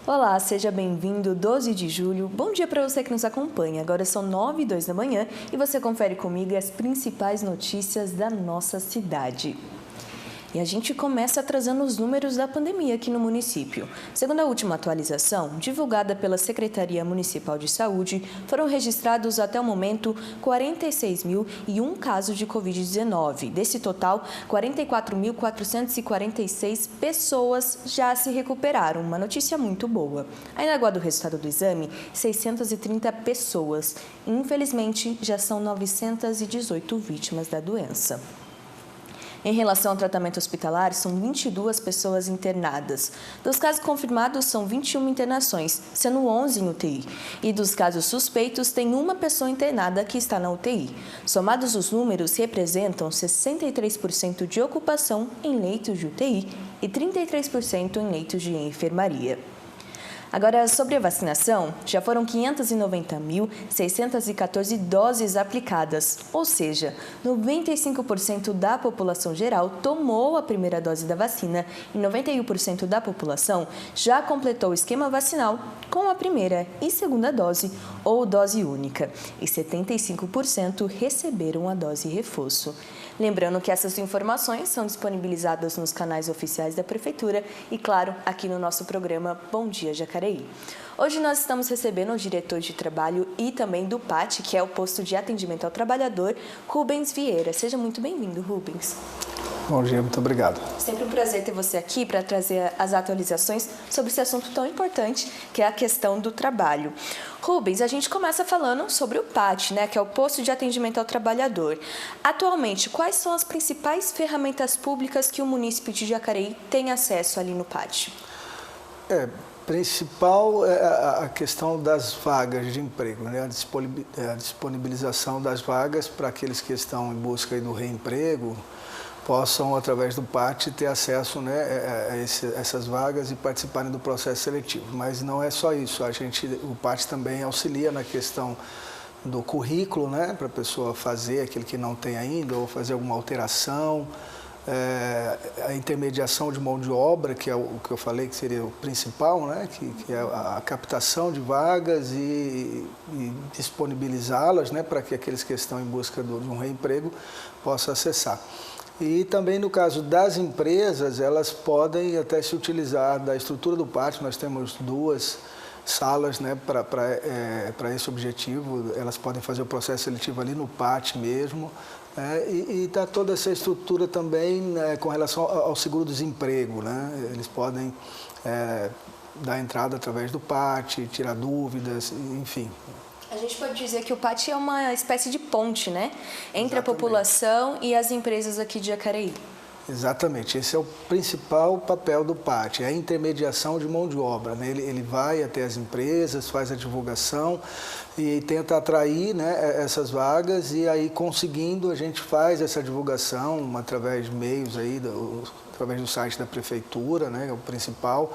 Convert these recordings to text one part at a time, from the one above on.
Olá, seja bem-vindo, 12 de julho. Bom dia para você que nos acompanha. Agora são 9h02 da manhã e você confere comigo as principais notícias da nossa cidade. E a gente começa trazendo os números da pandemia aqui no município. Segundo a última atualização, divulgada pela Secretaria Municipal de Saúde, foram registrados até o momento 46.001 casos de Covid-19. Desse total, 44.446 pessoas já se recuperaram. Uma notícia muito boa. Ainda aguardo o resultado do exame, 630 pessoas. Infelizmente, já são 918 vítimas da doença. Em relação ao tratamento hospitalar, são 22 pessoas internadas. Dos casos confirmados, são 21 internações, sendo 11 em UTI. E dos casos suspeitos, tem uma pessoa internada que está na UTI. Somados os números, representam 63% de ocupação em leitos de UTI e 33% em leitos de enfermaria. Agora, sobre a vacinação, já foram 590.614 doses aplicadas, ou seja, 95% da população geral tomou a primeira dose da vacina e 91% da população já completou o esquema vacinal com a primeira e segunda dose ou dose única, e 75% receberam a dose reforço. Lembrando que essas informações são disponibilizadas nos canais oficiais da Prefeitura e, claro, aqui no nosso programa Bom Dia Jacareí. Hoje nós estamos recebendo o diretor de trabalho e também do PAT, que é o posto de atendimento ao trabalhador, Rubens Vieira. Seja muito bem-vindo, Rubens. Bom dia, muito obrigado. Sempre um prazer ter você aqui para trazer as atualizações sobre esse assunto tão importante, que é a questão do trabalho. Rubens, a gente começa falando sobre o PAT, né, que é o Posto de Atendimento ao Trabalhador. Atualmente, quais são as principais ferramentas públicas que o município de Jacareí tem acesso ali no PAT? Principal é a questão das vagas de emprego, né? A disponibilização das vagas para aqueles que estão em busca do reemprego, possam, através do PAT, ter acesso, né, a essas vagas e participarem do processo seletivo. Mas não é só isso, o PAT também auxilia na questão do currículo, né, para a pessoa fazer aquilo que não tem ainda ou fazer alguma alteração, a intermediação de mão de obra, que é o que eu falei que seria o principal, né, que é a captação de vagas e disponibilizá-las, né, para que aqueles que estão em busca de um reemprego possam acessar. E também no caso das empresas, elas podem até se utilizar da estrutura do PAT. Nós temos 2 salas, né, para esse objetivo. Elas podem fazer o processo seletivo ali no PAT mesmo. E está toda essa estrutura também, né, com relação ao seguro-desemprego, né? Eles podem dar entrada através do PAT, tirar dúvidas, enfim. A gente pode dizer que o PAT é uma espécie de ponte, né, entre a população e as empresas aqui de Jacareí. Exatamente, esse é o principal papel do PAT, é a intermediação de mão de obra, né? Ele vai até as empresas, faz a divulgação e tenta atrair, né, essas vagas, e aí conseguindo a gente faz essa divulgação através de meios aí, através do site da prefeitura, né, é o principal.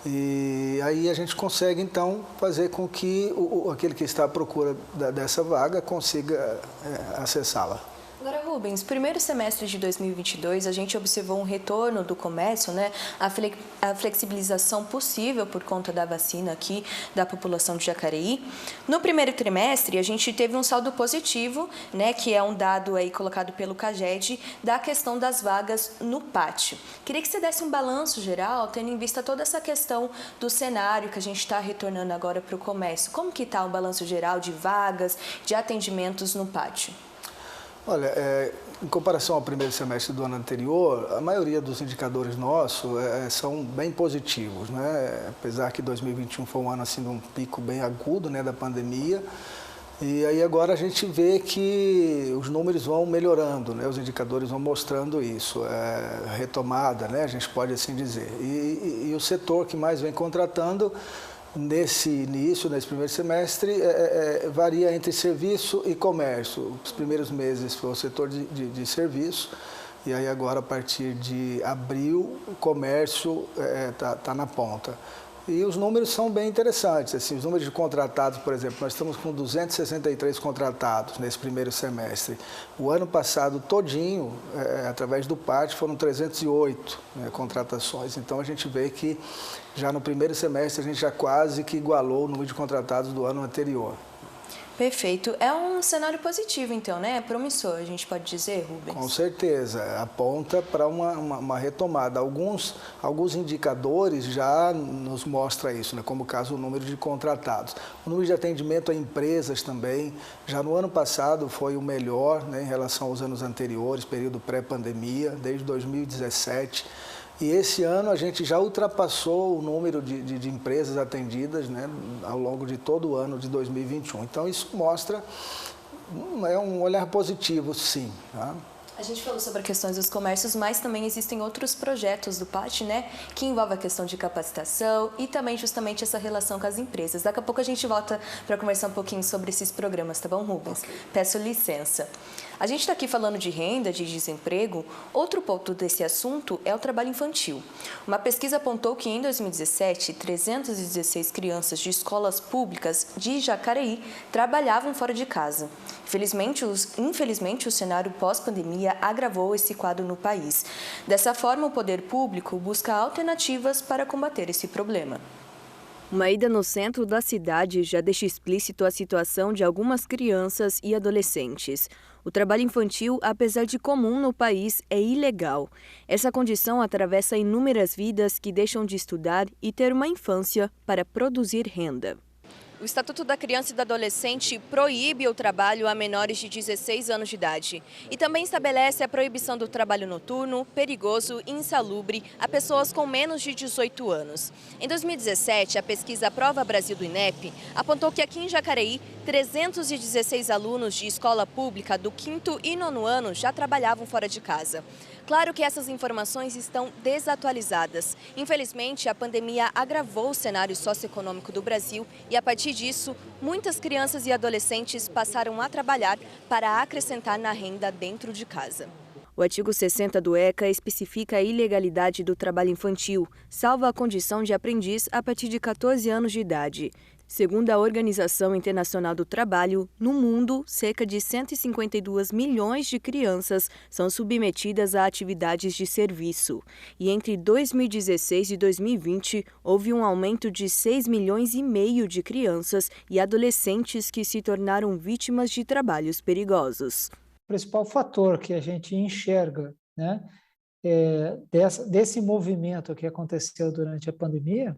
E aí a gente consegue, então, fazer com que aquele que está à procura dessa vaga consiga acessá-la. Agora, Rubens, primeiro semestre de 2022, a gente observou um retorno do comércio, né? A flexibilização possível por conta da vacina aqui da população de Jacareí. No primeiro trimestre, a gente teve um saldo positivo, né? Que é um dado aí colocado pelo CAGED, da questão das vagas no PAT. Queria que você desse um balanço geral, tendo em vista toda essa questão do cenário que a gente está retornando agora para o comércio. Como que está o balanço geral de vagas, de atendimentos no PAT? Olha, em comparação ao primeiro semestre do ano anterior, a maioria dos indicadores nossos são bem positivos, né? Apesar que 2021 foi um ano assim, de um pico bem agudo, né, da pandemia, e aí agora a gente vê que os números vão melhorando, né? Os indicadores vão mostrando isso, retomada, né? A gente pode assim dizer. E o setor que mais vem contratando nesse início, nesse primeiro semestre, varia entre serviço e comércio. Os primeiros meses foi o setor de serviço, e aí agora, a partir de abril, o comércio tá na ponta. E os números são bem interessantes. Assim, os números de contratados, por exemplo, nós estamos com 263 contratados nesse primeiro semestre. O ano passado todinho, através do PAT, foram 308 contratações. Então a gente vê que já no primeiro semestre a gente já quase que igualou o número de contratados do ano anterior. Perfeito. É um cenário positivo, então, né? É promissor, a gente pode dizer, Rubens? Com certeza. Aponta para uma retomada. Alguns indicadores já nos mostram isso, né? Como o caso, o número de contratados. O número de atendimento a empresas também, já no ano passado foi o melhor, né, em relação aos anos anteriores, período pré-pandemia, desde 2017. E esse ano a gente já ultrapassou o número de empresas atendidas, né, ao longo de todo o ano de 2021. Então, isso mostra um olhar positivo, sim. Tá? A gente falou sobre questões dos comércios, mas também existem outros projetos do PAT, né, que envolvem a questão de capacitação e também justamente essa relação com as empresas. Daqui a pouco a gente volta para conversar um pouquinho sobre esses programas, tá bom, Rubens? Okay. Peço licença. A gente está aqui falando de renda, de desemprego. Outro ponto desse assunto é o trabalho infantil. Uma pesquisa apontou que em 2017, 316 crianças de escolas públicas de Jacareí trabalhavam fora de casa. Infelizmente, o cenário pós-pandemia agravou esse quadro no país. Dessa forma, o poder público busca alternativas para combater esse problema. Uma ida no centro da cidade já deixa explícito a situação de algumas crianças e adolescentes. O trabalho infantil, apesar de comum no país, é ilegal. Essa condição atravessa inúmeras vidas que deixam de estudar e ter uma infância para produzir renda. O Estatuto da Criança e do Adolescente proíbe o trabalho a menores de 16 anos de idade e também estabelece a proibição do trabalho noturno, perigoso e insalubre a pessoas com menos de 18 anos. Em 2017, a pesquisa Prova Brasil do INEP apontou que aqui em Jacareí, 316 alunos de escola pública do 5º e 9º ano já trabalhavam fora de casa. Claro que essas informações estão desatualizadas. Infelizmente, a pandemia agravou o cenário socioeconômico do Brasil e, a partir disso, muitas crianças e adolescentes passaram a trabalhar para acrescentar na renda dentro de casa. O artigo 60 do ECA especifica a ilegalidade do trabalho infantil, salvo a condição de aprendiz a partir de 14 anos de idade. Segundo a Organização Internacional do Trabalho, no mundo, cerca de 152 milhões de crianças são submetidas a atividades de serviço. E entre 2016 e 2020, houve um aumento de 6 milhões e meio de crianças e adolescentes que se tornaram vítimas de trabalhos perigosos. O principal fator que a gente enxerga, né, desse movimento que aconteceu durante a pandemia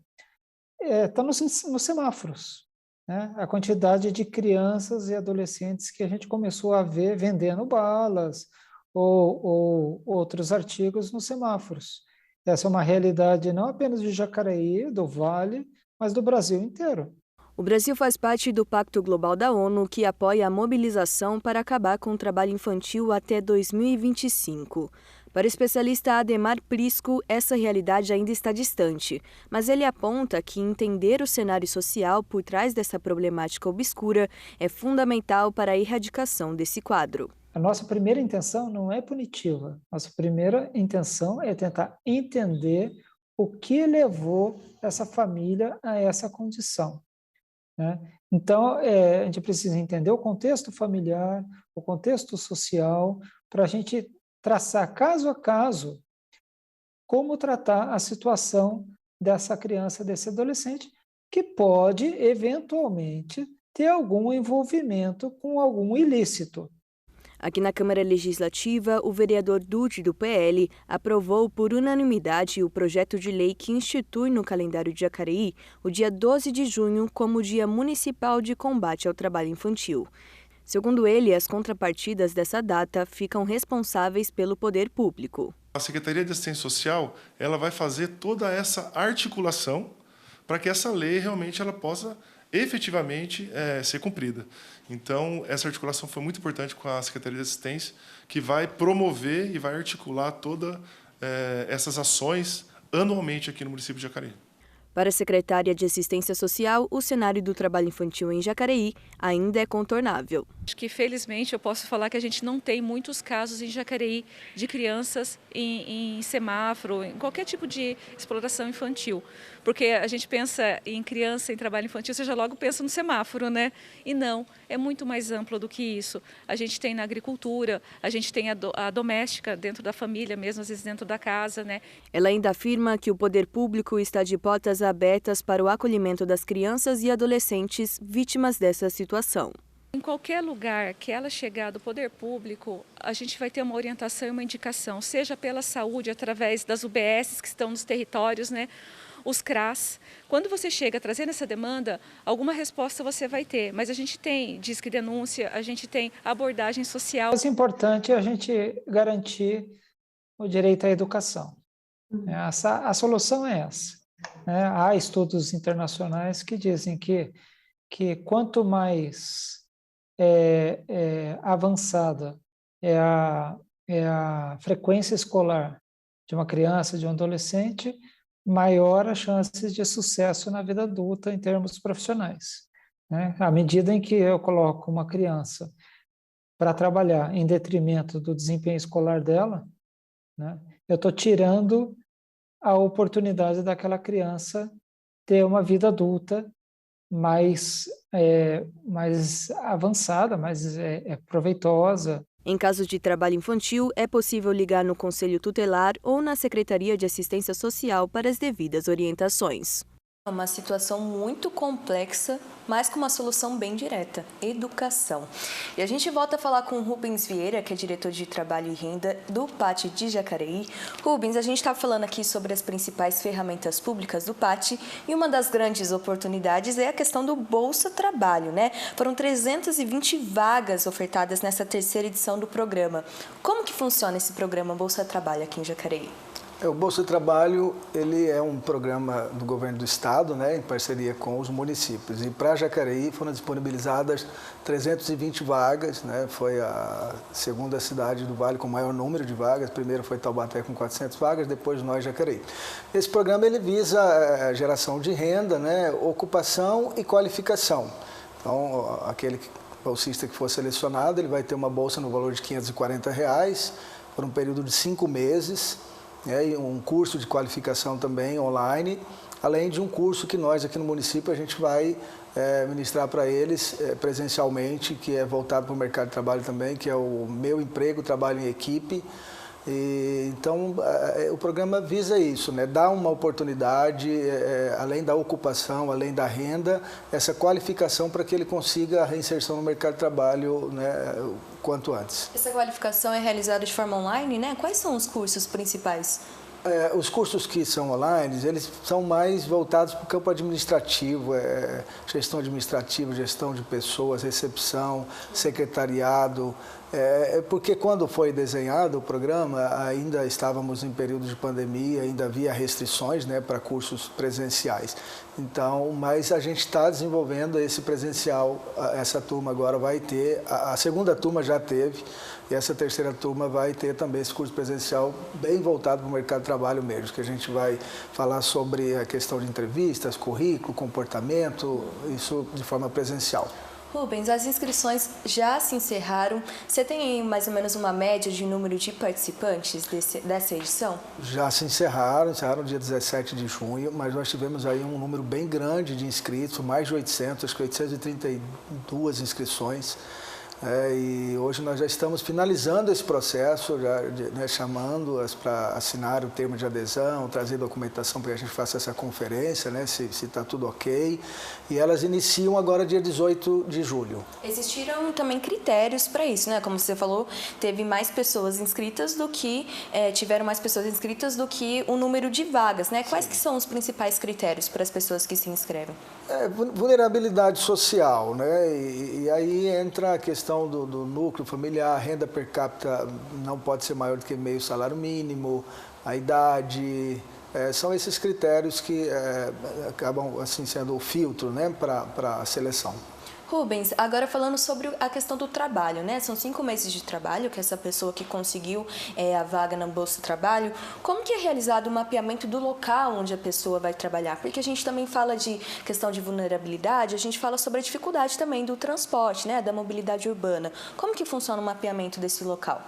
está nos semáforos, né? A quantidade de crianças e adolescentes que a gente começou a ver vendendo balas ou outros artigos nos semáforos. Essa é uma realidade não apenas de Jacareí, do Vale, mas do Brasil inteiro. O Brasil faz parte do Pacto Global da ONU, que apoia a mobilização para acabar com o trabalho infantil até 2025. Para o especialista Ademar Prisco, essa realidade ainda está distante, mas ele aponta que entender o cenário social por trás dessa problemática obscura é fundamental para a erradicação desse quadro. A nossa primeira intenção não é punitiva. Nossa primeira intenção é tentar entender o que levou essa família a essa condição, né? Então, a gente precisa entender o contexto familiar, o contexto social, para a gente traçar caso a caso como tratar a situação dessa criança, desse adolescente, que pode, eventualmente, ter algum envolvimento com algum ilícito. Aqui na Câmara Legislativa, o vereador Dude, do PL, aprovou por unanimidade o projeto de lei que institui no calendário de Jacareí o dia 12 de junho como Dia Municipal de Combate ao Trabalho Infantil. Segundo ele, as contrapartidas dessa data ficam responsáveis pelo poder público. A Secretaria de Assistência Social ela vai fazer toda essa articulação para que essa lei realmente ela possa efetivamente ser cumprida. Então, essa articulação foi muito importante com a Secretaria de Assistência, que vai promover e vai articular todas essas ações anualmente aqui no município de Jacareí. Para a secretária de Assistência Social, o cenário do trabalho infantil em Jacareí ainda é contornável. Acho que, felizmente, eu posso falar que a gente não tem muitos casos em Jacareí de crianças em semáforo, em qualquer tipo de exploração infantil. Porque a gente pensa em criança em trabalho infantil, você já logo pensa no semáforo, né? E não, é muito mais amplo do que isso. A gente tem na agricultura, a gente tem a doméstica dentro da família, mesmo às vezes dentro da casa, né? Ela ainda afirma que o poder público está de portas abertas para o acolhimento das crianças e adolescentes vítimas dessa situação. Em qualquer lugar que ela chegar do poder público, a gente vai ter uma orientação e uma indicação, seja pela saúde, através das UBSs que estão nos territórios, né? Os CRAS. Quando você chega trazendo essa demanda, alguma resposta você vai ter, mas a gente tem disque denúncia, a gente tem abordagem social. O mais importante é a gente garantir o direito à educação. A solução é essa. Há estudos internacionais que dizem que quanto mais avançada é a frequência escolar de uma criança, de um adolescente, maior as chances de sucesso na vida adulta em termos profissionais. À medida em que eu coloco uma criança para trabalhar em detrimento do desempenho escolar dela, eu estou tirando a oportunidade daquela criança ter uma vida adulta mais avançada, mais proveitosa. Em caso de trabalho infantil, é possível ligar no Conselho Tutelar ou na Secretaria de Assistência Social para as devidas orientações. É uma situação muito complexa, mas com uma solução bem direta: educação. E a gente volta a falar com o Rubens Vieira, que é diretor de Trabalho e Renda do PAT de Jacareí. Rubens, a gente está falando aqui sobre as principais ferramentas públicas do PAT e uma das grandes oportunidades é a questão do Bolsa Trabalho, né? Foram 320 vagas ofertadas nessa terceira edição do programa. Como que funciona esse programa Bolsa Trabalho aqui em Jacareí? O Bolsa Trabalho, ele é um programa do governo do estado, em parceria com os municípios. E para Jacareí foram disponibilizadas 320 vagas, Foi a segunda cidade do Vale com maior número de vagas. Primeiro foi Taubaté com 400 vagas, depois nós, Jacareí. Esse programa ele visa a geração de renda, ocupação e qualificação. Então, aquele bolsista que for selecionado, ele vai ter uma bolsa no valor de R$ 540 por um período de 5 meses. E um curso de qualificação também online, além de um curso que nós aqui no município a gente vai ministrar para eles presencialmente, que é voltado para o mercado de trabalho também, que é o Meu Emprego, Trabalho em Equipe. Então, o programa visa isso, dar uma oportunidade, além da ocupação, além da renda, essa qualificação para que ele consiga a reinserção no mercado de trabalho quanto antes. Essa qualificação é realizada de forma online, Quais são os cursos principais? Os cursos que são online, eles são mais voltados para o campo administrativo, gestão administrativa, gestão de pessoas, recepção, secretariado, porque quando foi desenhado o programa, ainda estávamos em período de pandemia, ainda havia restrições para cursos presenciais. Então, mas a gente está desenvolvendo esse presencial, essa turma agora vai ter, a segunda turma já teve, e essa terceira turma vai ter também esse curso presencial bem voltado para o mercado de trabalho mesmo, que a gente vai falar sobre a questão de entrevistas, currículo, comportamento, isso de forma presencial. Rubens, as inscrições já se encerraram. Você tem aí mais ou menos uma média de número de participantes dessa edição? Já se encerraram dia 17 de junho, mas nós tivemos aí um número bem grande de inscritos, mais de 800, acho que 832 inscrições. E hoje nós já estamos finalizando esse processo, chamando-as para assinar o termo de adesão, trazer documentação para que a gente faça essa conferência, se está tudo ok. E elas iniciam agora dia 18 de julho. Existiram também critérios para isso, Como você falou, teve mais pessoas inscritas do que, tiveram mais pessoas inscritas do que o número de vagas, Quais que são os principais critérios para as pessoas que se inscrevem? Vulnerabilidade social, E aí entra a questão do núcleo familiar, a renda per capita não pode ser maior do que meio salário mínimo, a idade, são esses critérios que acabam assim sendo o filtro para a seleção. Rubens, agora falando sobre a questão do trabalho, né? São 5 meses de trabalho que essa pessoa que conseguiu a vaga na Bolsa de Trabalho, como que é realizado o mapeamento do local onde a pessoa vai trabalhar? Porque a gente também fala de questão de vulnerabilidade, a gente fala sobre a dificuldade também do transporte, né? Da mobilidade urbana. Como que funciona o mapeamento desse local?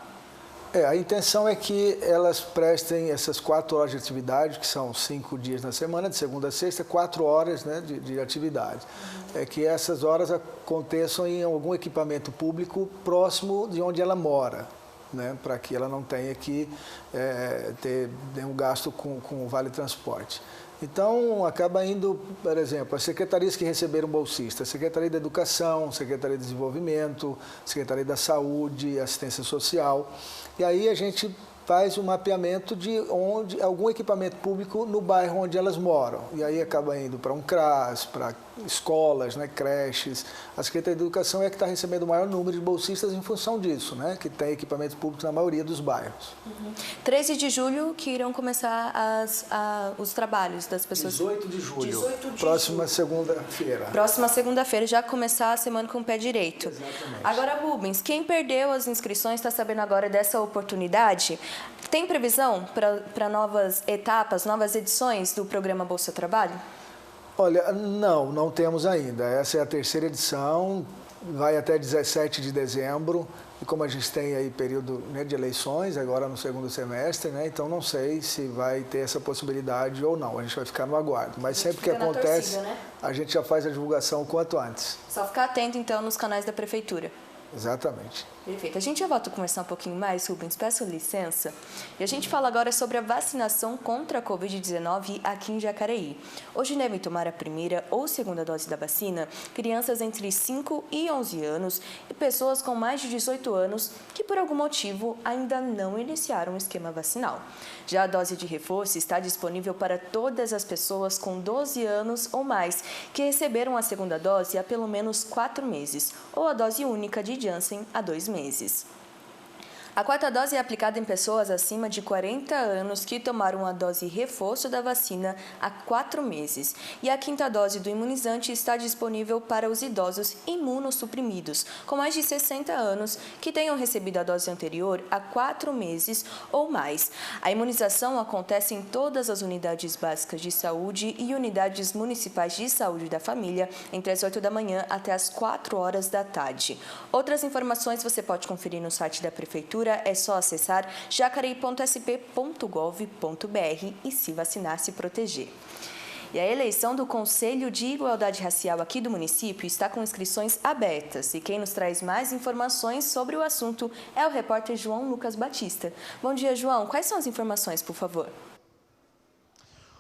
A intenção é que elas prestem essas 4 horas de atividade, que são 5 dias na semana, de segunda a sexta, 4 horas, né, de atividade. É que essas horas aconteçam em algum equipamento público próximo de onde ela mora, né, para que ela não tenha que ter nenhum gasto com o Vale Transporte. Então, acaba indo, por exemplo, as secretarias que receberam bolsistas, Secretaria da Educação, Secretaria de Desenvolvimento, Secretaria da Saúde, Assistência Social. E aí a gente faz um mapeamento de algum equipamento público no bairro onde elas moram. E aí acaba indo para um CRAS, para escolas, né, creches. A Secretaria de Educação é que está recebendo o maior número de bolsistas em função disso, né, que tem equipamentos públicos na maioria dos bairros. 13 de julho que irão começar os trabalhos das pessoas. 18 de julho, 18 de próxima segunda-feira. Próxima segunda-feira, já começar a semana com o pé direito. Exatamente. Agora, Rubens, quem perdeu as inscrições está sabendo agora dessa oportunidade. Tem previsão para novas etapas, novas edições do programa Bolsa Trabalho? Olha, não temos ainda. Essa é a 3ª edição, vai até 17 de dezembro. E como a gente tem aí período, né, de eleições, agora no 2º semestre, né, então não sei se vai ter essa possibilidade ou não. A gente vai ficar no aguardo. Mas sempre que acontece, torcida, né? A gente já faz a divulgação o quanto antes. Só ficar atento, então, nos canais da Prefeitura. Exatamente. Perfeito. A gente já volta a conversar um pouquinho mais, Rubens, peço licença. E a gente fala agora sobre a vacinação contra a Covid-19 aqui em Jacareí. Hoje devem tomar a primeira ou segunda dose da vacina crianças entre 5 e 11 anos e pessoas com mais de 18 anos que, por algum motivo, ainda não iniciaram o esquema vacinal. Já a dose de reforço está disponível para todas as pessoas com 12 anos ou mais que receberam a segunda dose há pelo menos 4 meses ou a dose única de Janssen há 2 meses. A 4ª dose é aplicada em pessoas acima de 40 anos que tomaram a dose reforço da vacina há 4 meses. E a 5ª dose do imunizante está disponível para os idosos imunossuprimidos, com mais de 60 anos, que tenham recebido a dose anterior há 4 meses ou mais. A imunização acontece em todas as unidades básicas de saúde e unidades municipais de saúde da família, entre as 8 da manhã até as 4 horas da tarde. Outras informações você pode conferir no site da Prefeitura. É só acessar jacareí.sp.gov.br e se vacinar, se proteger. E a eleição do Conselho de Igualdade Racial aqui do município está com inscrições abertas. E quem nos traz mais informações sobre o assunto é o repórter João Lucas Batista. Bom dia, João. Quais são as informações, por favor?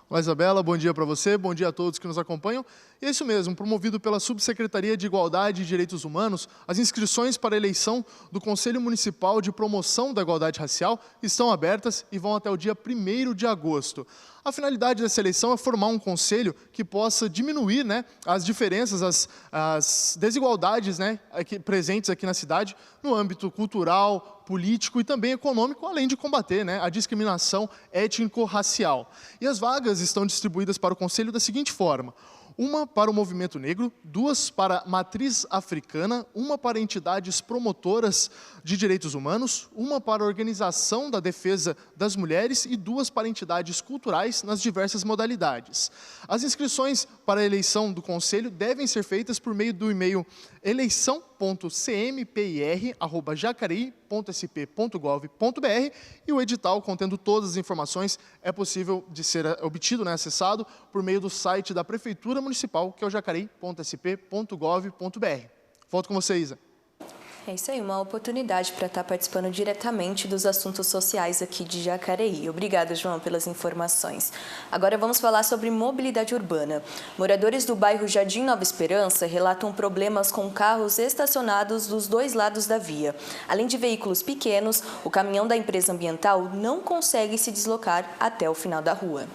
Olá, Isabela, bom dia para você, bom dia a todos que nos acompanham. E é isso mesmo, promovido pela Subsecretaria de Igualdade e Direitos Humanos, as inscrições para a eleição do Conselho Municipal de Promoção da Igualdade Racial estão abertas e vão até o dia 1º de agosto. A finalidade dessa eleição é formar um conselho que possa diminuir, né, as diferenças, as desigualdades, né, presentes aqui na cidade no âmbito cultural, político e também econômico, além de combater, né, a discriminação étnico-racial. E as vagas estão distribuídas para o conselho da seguinte forma: uma para o movimento negro, 2 para a matriz africana, 1 para entidades promotoras de direitos humanos, 1 para a organização da defesa das mulheres e 2 para entidades culturais nas diversas modalidades. As inscrições para a eleição do conselho devem ser feitas por meio do e-mail eleição.cmpir@jacareí.sp.gov.br e o edital contendo todas as informações é possível de ser obtido, né, acessado por meio do site da Prefeitura Municipal, que é o jacareí.sp.gov.br. Volto com você, Isa. É isso aí, uma oportunidade para estar participando diretamente dos assuntos sociais aqui de Jacareí. Obrigada, João, pelas informações. Agora vamos falar sobre mobilidade urbana. Moradores do bairro Jardim Nova Esperança relatam problemas com carros estacionados dos 2 lados da via. Além de veículos pequenos, o caminhão da empresa ambiental não consegue se deslocar até o final da rua.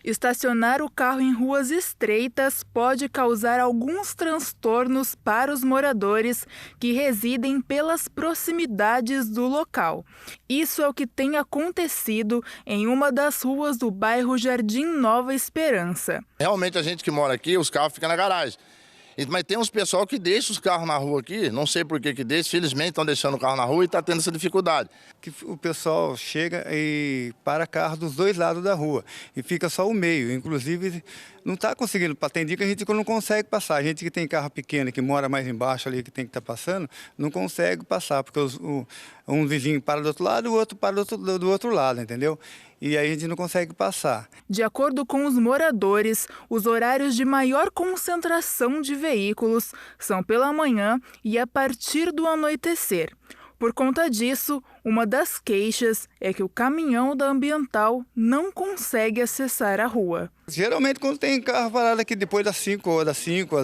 Estacionar o carro em ruas estreitas pode causar alguns transtornos para os moradores que residem pelas proximidades do local. Isso é o que tem acontecido em uma das ruas do bairro Jardim Nova Esperança. Realmente a gente que mora aqui, os carros ficam na garagem. Mas tem uns pessoal que deixa os carros na rua aqui, não sei por que deixa, felizmente estão deixando o carro na rua e está tendo essa dificuldade. Que o pessoal chega e para carro dos dois lados da rua e fica só o meio, inclusive não está conseguindo, tem dia que a gente não consegue passar, a gente que tem carro pequeno, que mora mais embaixo ali, que tem que estar passando, não consegue passar, porque um vizinho para do outro lado e o outro para do outro lado, entendeu? E aí a gente não consegue passar. De acordo com os moradores, os horários de maior concentração de veículos são pela manhã e a partir do anoitecer. Por conta disso, uma das queixas é que o caminhão da Ambiental não consegue acessar a rua. Geralmente quando tem carro parado aqui depois das 5 às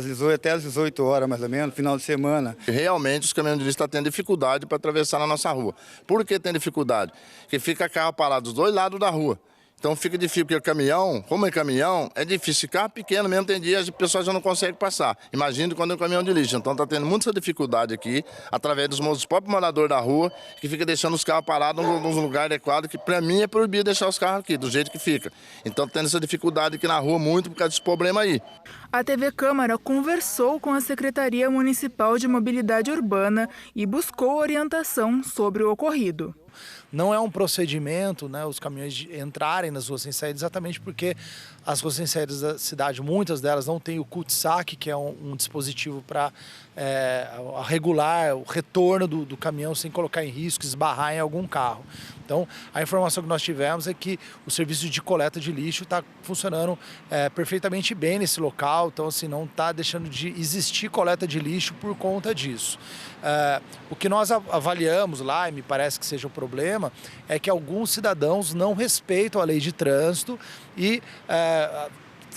18, até às 18 horas mais ou menos, final de semana. Realmente os caminhoneiros estão tendo dificuldade para atravessar na nossa rua. Por que tem dificuldade? Porque fica carro parado dos dois lados da rua. Então fica difícil, porque o caminhão, como é caminhão, é difícil. Carro pequeno mesmo, tem dias as pessoas já não conseguem passar. Imagina quando é um caminhão de lixo. Então está tendo muita dificuldade aqui, através dos próprios moradores da rua, que fica deixando os carros parados nos lugares adequados, que para mim é proibido deixar os carros aqui, do jeito que fica. Então tendo essa dificuldade aqui na rua muito por causa desse problema aí. A TV Câmara conversou com a Secretaria Municipal de Mobilidade Urbana e buscou orientação sobre o ocorrido. Não é um procedimento, né, os caminhões entrarem nas ruas sem saída, exatamente porque as ruas sem saída da cidade, muitas delas não têm o cul-de-sac, que é um dispositivo para regular o retorno do caminhão sem colocar em risco, esbarrar em algum carro. Então, a informação que nós tivemos é que o serviço de coleta de lixo está funcionando perfeitamente bem nesse local, então assim, não está deixando de existir coleta de lixo por conta disso. O que nós avaliamos lá, e me parece que seja o problema, é que alguns cidadãos não respeitam a lei de trânsito e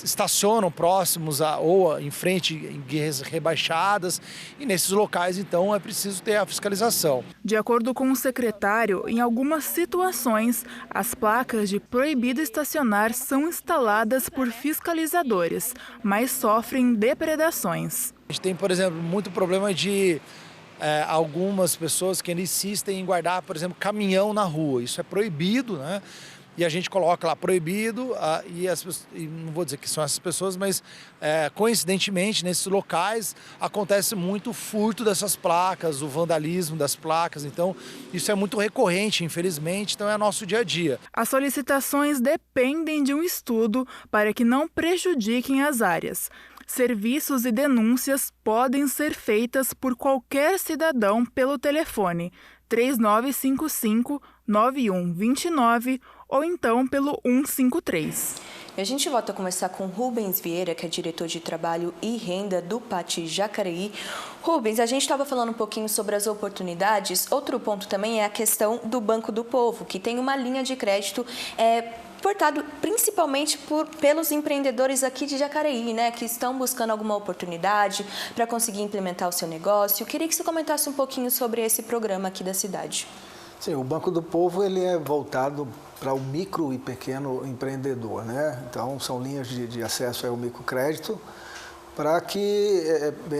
estacionam próximos ou em frente em guias rebaixadas, e nesses locais então é preciso ter a fiscalização. De acordo com o secretário, em algumas situações as placas de proibido estacionar são instaladas por fiscalizadores, mas sofrem depredações. A gente tem, por exemplo, muito problema de algumas pessoas que insistem em guardar, por exemplo, caminhão na rua. Isso é proibido, né? E a gente coloca lá proibido, e não vou dizer que são essas pessoas, mas coincidentemente nesses locais acontece muito o furto dessas placas, o vandalismo das placas, então isso é muito recorrente, infelizmente, então é nosso dia a dia. As solicitações dependem de um estudo para que não prejudiquem as áreas. Serviços e denúncias podem ser feitas por qualquer cidadão pelo telefone 3955-9129 ou então pelo 153. E a gente volta a conversar com Rubens Vieira, que é diretor de Trabalho e Renda do PATI Jacareí. Rubens, a gente estava falando um pouquinho sobre as oportunidades. Outro ponto também é a questão do Banco do Povo, que tem uma linha de crédito portado principalmente pelos empreendedores aqui de Jacareí, né, que estão buscando alguma oportunidade para conseguir implementar o seu negócio. Eu queria que você comentasse um pouquinho sobre esse programa aqui da cidade. Sim, o Banco do Povo ele é voltado para o micro e pequeno empreendedor, né? Então são linhas de acesso ao microcrédito para que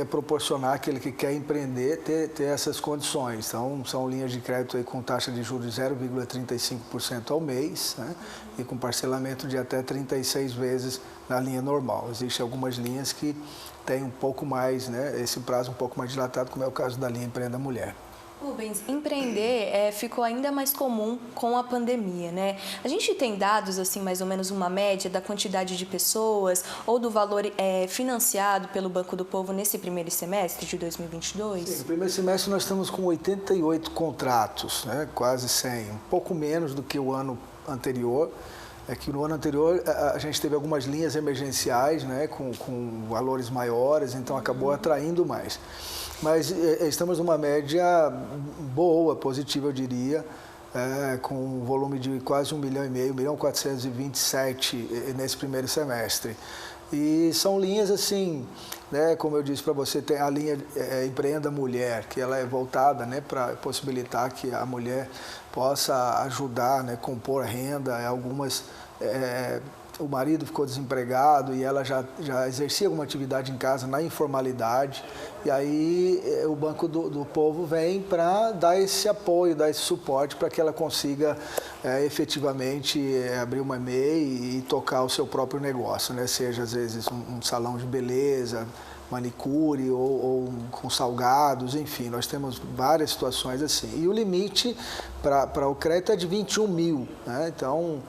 proporcionar aquele que quer empreender ter essas condições. Então são linhas de crédito aí com taxa de juros de 0,35% ao mês, né? E com parcelamento de até 36 vezes na linha normal. Existem algumas linhas que têm um pouco mais, né, esse prazo um pouco mais dilatado, como é o caso da linha Empreenda Mulher. Rubens, empreender ficou ainda mais comum com a pandemia, né? A gente tem dados, assim, mais ou menos uma média da quantidade de pessoas ou do valor financiado pelo Banco do Povo nesse primeiro semestre de 2022? Sim, no primeiro semestre nós estamos com 88 contratos, né? Quase 100, um pouco menos do que o ano anterior. É que no ano anterior a gente teve algumas linhas emergenciais, né, com valores maiores, então acabou atraindo mais. Mas estamos numa média boa, positiva, eu diria, com um volume de quase 1,5 milhão, 1.427.000 nesse primeiro semestre. E são linhas assim, né, como eu disse para você, tem a linha Empreenda Mulher, que ela é voltada, né, para possibilitar que a mulher possa ajudar, né, compor renda. Algumas o marido ficou desempregado e ela já exercia alguma atividade em casa na informalidade, e aí o Banco do Povo vem para dar esse apoio, dar esse suporte para que ela consiga efetivamente abrir uma MEI e tocar o seu próprio negócio, né? Seja às vezes um salão de beleza, manicure ou com salgados, enfim, nós temos várias situações assim. E o limite para o crédito é de 21 mil, né? Então,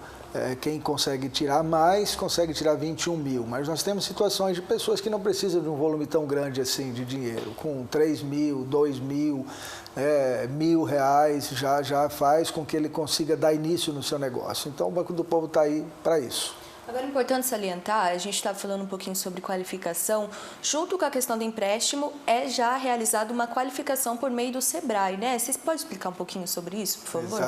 quem consegue tirar mais, consegue tirar 21 mil. Mas nós temos situações de pessoas que não precisam de um volume tão grande assim de dinheiro. Com 3 mil, 2 mil, R$1.000 já faz com que ele consiga dar início no seu negócio. Então, o Banco do Povo está aí para isso. Agora, é importante salientar, a gente estava falando um pouquinho sobre qualificação, junto com a questão do empréstimo, é já realizada uma qualificação por meio do Sebrae, né? Vocês podem explicar um pouquinho sobre isso, por favor?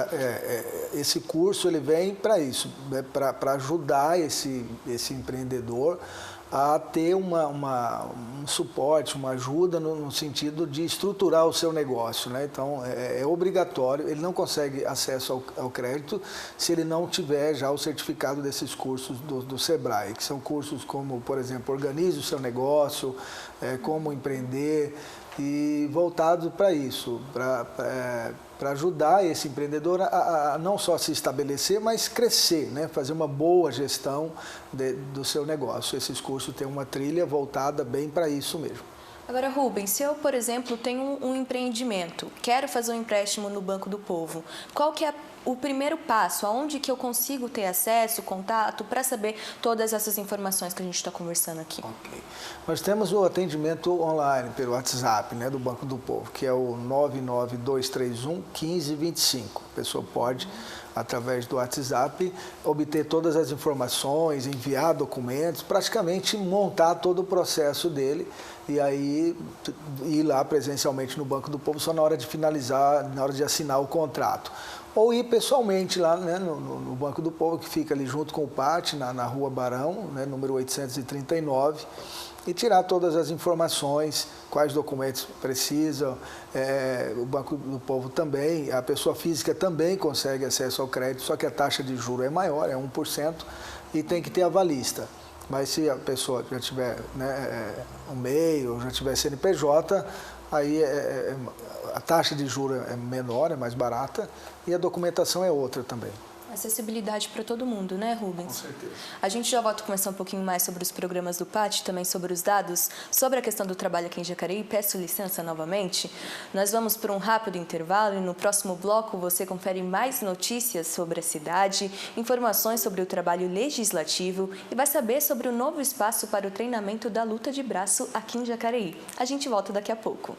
Esse curso ele vem para isso, para ajudar esse empreendedor a ter um suporte, uma ajuda no sentido de estruturar o seu negócio, né? Então, é obrigatório, ele não consegue acesso ao crédito se ele não tiver já o certificado desses cursos do Sebrae, que são cursos como, por exemplo, organize o seu negócio, como empreender, e voltado para isso, para ajudar esse empreendedor a não só se estabelecer, mas crescer, né? Fazer uma boa gestão do seu negócio. Esses cursos têm uma trilha voltada bem para isso mesmo. Agora, Rubens, se eu, por exemplo, tenho um empreendimento, quero fazer um empréstimo no Banco do Povo, qual que é o primeiro passo? Aonde que eu consigo ter acesso, contato, para saber todas essas informações que a gente está conversando aqui? Ok. Nós temos o atendimento online pelo WhatsApp, né, do Banco do Povo, que é o 99231-1525. A pessoa pode, através do WhatsApp, obter todas as informações, enviar documentos, praticamente montar todo o processo dele e aí ir lá presencialmente no Banco do Povo só na hora de finalizar, na hora de assinar o contrato. Ou ir pessoalmente lá, né, no Banco do Povo, que fica ali junto com o PAT, na Rua Barão, né, número 839, e tirar todas as informações, quais documentos precisam. O Banco do Povo também, a pessoa física também consegue acesso ao crédito, só que a taxa de juros é maior, é 1%, e tem que ter avalista. Mas se a pessoa já tiver, né, um MEI ou já tiver CNPJ, aí a taxa de juros é menor, é mais barata, e a documentação é outra também. Acessibilidade para todo mundo, né, Rubens? Com certeza. A gente já volta a conversar um pouquinho mais sobre os programas do PAT, também sobre os dados, sobre a questão do trabalho aqui em Jacareí. Peço licença novamente. Nós vamos para um rápido intervalo e no próximo bloco você confere mais notícias sobre a cidade, informações sobre o trabalho legislativo e vai saber sobre o novo espaço para o treinamento da luta de braço aqui em Jacareí. A gente volta daqui a pouco.